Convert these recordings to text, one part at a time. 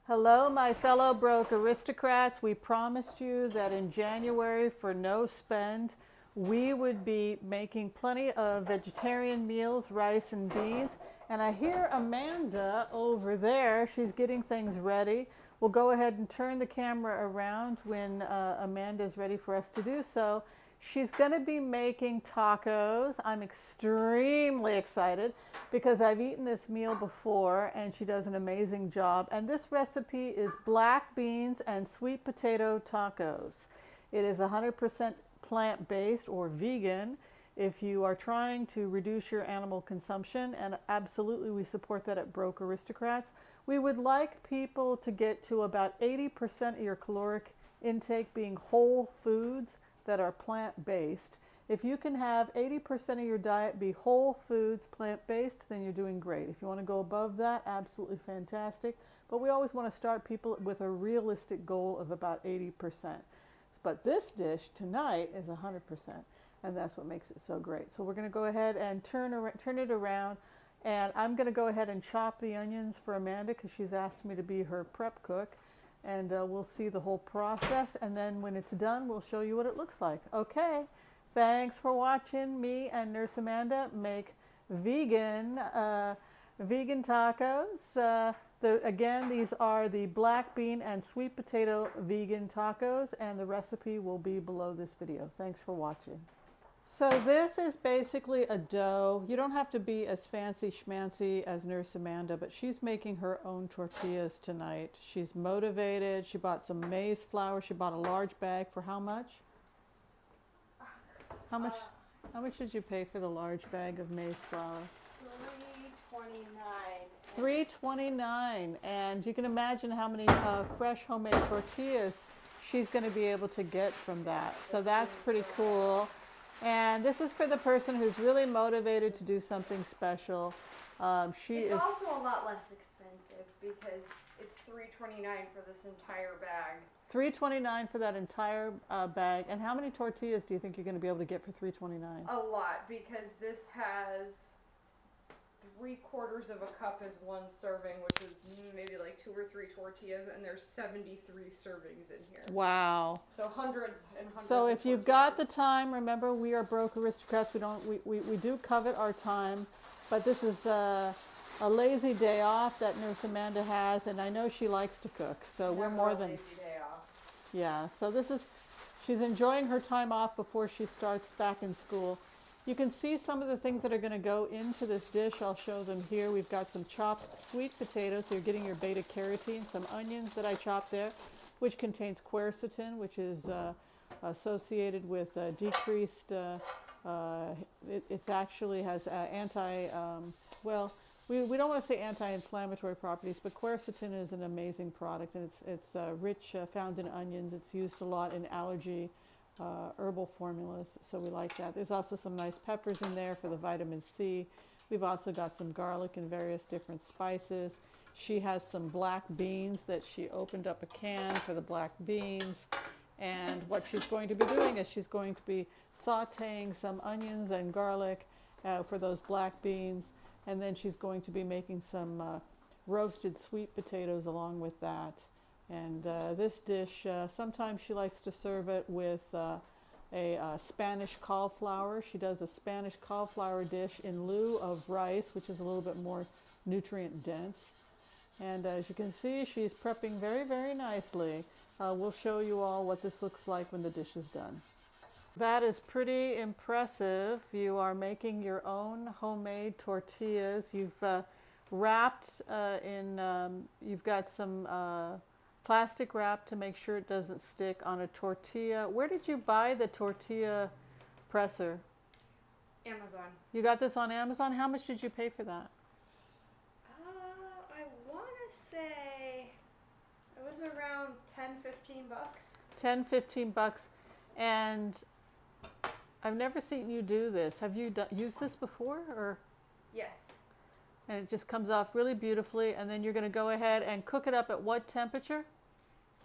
Hello, my fellow broke aristocrats. We promised you that in January, for no spend, we would be making plenty of vegetarian meals, rice and beans. And I hear Amanda over there. She's getting things ready. We'll go ahead and turn the camera around when Amanda's ready for us to do so. She's going to be making tacos. I'm extremely excited because I've eaten this meal before and she does an amazing job. And this recipe is black beans and sweet potato tacos. It is 100% plant-based or vegan if you are trying to reduce your animal consumption, and absolutely we support that at Broke Aristocrats. We would like people to get to about 80% of your caloric intake being whole foods that are plant-based. If you can have 80% of your diet be whole foods, plant-based, then you're doing great. If you want to go above that, absolutely fantastic. But we always want to start people with a realistic goal of about 80%. But this dish tonight is 100%, and that's what makes it so great. So we're going to go ahead and turn it around, and I'm going to go ahead and chop the onions for Amanda because she's asked me to be her prep cook. And we'll see the whole process, and then when it's done, we'll show you what it looks like. Okay, thanks for watching me and Nurse Amanda make vegan tacos. Again, these are the black bean and sweet potato vegan tacos, and the recipe will be below this video. Thanks for watching. So this is basically a dough. You don't have to be as fancy schmancy as Nurse Amanda, but she's making her own tortillas tonight. She's motivated. She bought some maize flour. She bought a large bag for how much? How much did you pay for the large bag of maize flour? $3.29. $3.29, and you can imagine how many fresh homemade tortillas she's going to be able to get from that. So that's pretty cool. And this is for the person who's really motivated to do something special. It's also a lot less expensive because it's $3.29 for this entire bag. $3.29 for that entire bag. And how many tortillas do you think you're going to be able to get for $3.29? A lot, because this has 3/4 of a cup is one serving, which is maybe like 2 or 3 tortillas, and there's 73 servings in here. Wow. So hundreds and hundreds. So if you've got the time, remember we are broke aristocrats. We do covet our time, but this is a lazy day off that Nurse Amanda has, and I know she likes to cook. So we're more than lazy day off. Yeah. So she's enjoying her time off before she starts back in school. You can see some of the things that are going to go into this dish. I'll show them here. We've got some chopped sweet potatoes, so you're getting your beta carotene, some onions that I chopped there, which contains quercetin, which is associated with decreased, it actually has we don't want to say anti-inflammatory properties, but quercetin is an amazing product, and it's rich, found in onions. It's used a lot in allergy herbal formulas, so we like that. There's also some nice peppers in there for the vitamin C. We've also got some garlic and various different spices. She has some black beans that she opened up a can for the black beans, and what she's going to be doing is she's going to be sauteing some onions and garlic for those black beans, and then she's going to be making some roasted sweet potatoes along with that. And this dish, sometimes she likes to serve it with a Spanish cauliflower. She does a Spanish cauliflower dish in lieu of rice, which is a little bit more nutrient dense. And as you can see, she's prepping very, very nicely. We'll show you all what this looks like when the dish is done. That is pretty impressive. You are making your own homemade tortillas. You've wrapped you've got some plastic wrap to make sure it doesn't stick on a tortilla. Where did you buy the tortilla presser? Amazon. You got this on Amazon? How much did you pay for that? I want to say it was around 10-15 bucks. 10-15 bucks. And I've never seen you do this. Have you used this before? Or? Yes. And it just comes off really beautifully, and then you're going to go ahead and cook it up at what temperature?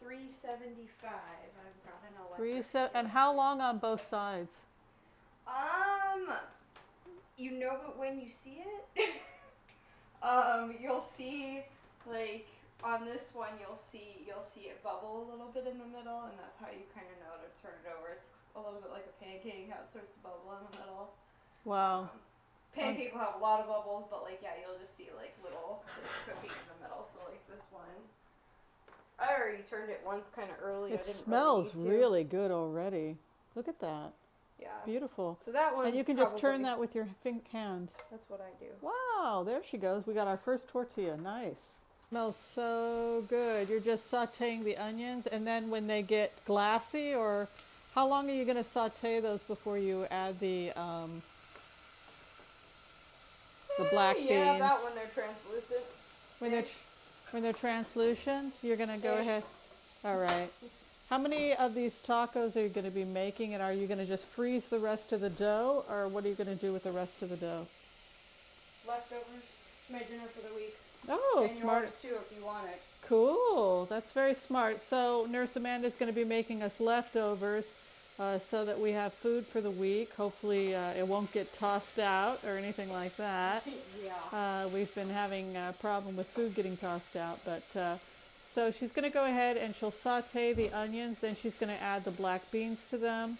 375. I've got an electric. And how long on both sides? You know it when you see it. You'll see like on this one you'll see it bubble a little bit in the middle, and that's how you kind of know to turn it over. It's a little bit like a pancake, how it starts to bubble in the middle. Wow. Pancake will have a lot of bubbles, but like yeah, you'll just see like little bits cooking in the middle. So like this one, I already turned it once kind of early. It smells really, really good already. Look at that. Yeah. Beautiful. So that one. And you can just turn that with your hand. That's what I do. Wow, there she goes. We got our first tortilla. Nice. Smells so good. You're just sauteing the onions, and then when they get glassy, or how long are you going to saute those before you add the black beans? Yeah, that when they're translucent. When they're translucent, you're going to go ahead. All right. How many of these tacos are you going to be making, and are you going to just freeze the rest of the dough, or what are you going to do with the rest of the dough? Leftovers. It's my dinner for the week. Oh, and smart. yours too if you want it. Cool. That's very smart. So Nurse Amanda's going to be making us leftovers so that we have food for the week. Hopefully it won't get tossed out or anything like that. Yeah. We've been having a problem with food getting tossed out, but so she's going to go ahead and she'll saute the onions. Then she's going to add the black beans to them.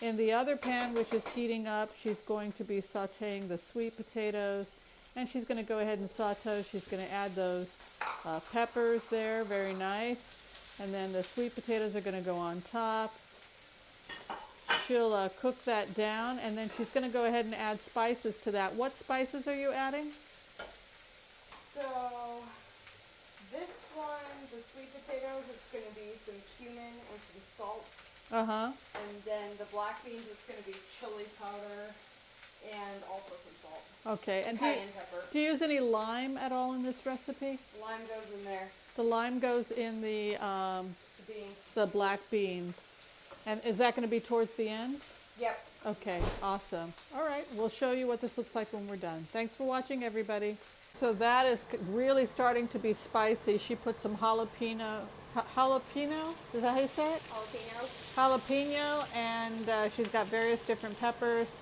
In the other pan, which is heating up, she's going to be sauteing the sweet potatoes. And she's going to go ahead and saute. She's going to add those peppers there, very nice. And then the sweet potatoes are going to go on top. She'll cook that down, and then she's going to go ahead and add spices to that. What spices are you adding? So this one, the sweet potatoes, it's going to be some cumin and some salt. Uh-huh. And then the black beans, it's going to be chili powder and also some salt. Okay. And cayenne pepper. Do you use any lime at all in this recipe? Lime goes in there. The lime goes in the Beans. the black beans. And is that going to be towards the end? Yep. Okay, awesome. All right, we'll show you what this looks like when we're done. Thanks for watching, everybody. So that is really starting to be spicy. She put some jalapeno, is that how you say it? Jalapeno. Jalapeno, and she's got various different peppers.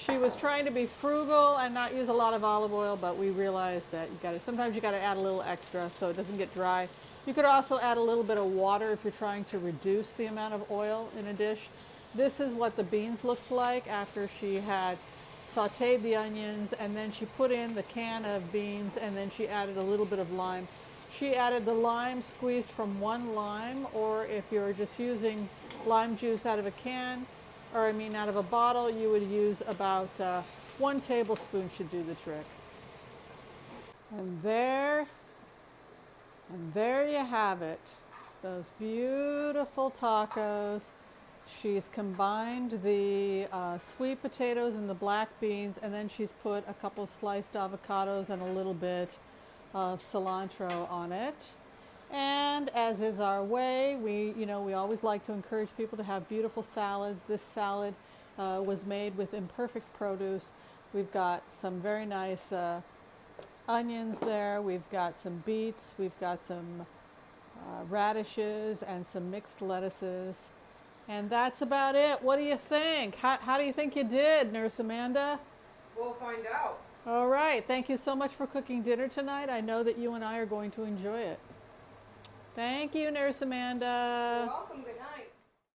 She was trying to be frugal and not use a lot of olive oil, but we realized that sometimes you got to add a little extra so it doesn't get dry. You could also add a little bit of water if you're trying to reduce the amount of oil in a dish. This is what the beans looked like after she had sauteed the onions, and then she put in the can of beans, and then she added a little bit of lime. She added the lime squeezed from one lime, or if you're just using lime juice out of a can, out of a bottle, you would use about 1 tablespoon should do the trick. And there you have it. Those beautiful tacos. She's combined the sweet potatoes and the black beans, and then she's put a couple sliced avocados and a little bit of cilantro on it. And as is our way, we always like to encourage people to have beautiful salads. This salad was made with imperfect produce. We've got some very nice onions there. We've got some beets. We've got some radishes and some mixed lettuces. And that's about it. What do you think? How do you think you did, Nurse Amanda? We'll find out. All right. Thank you so much for cooking dinner tonight. I know that you and I are going to enjoy it. Thank you, Nurse Amanda. You're welcome. Good night.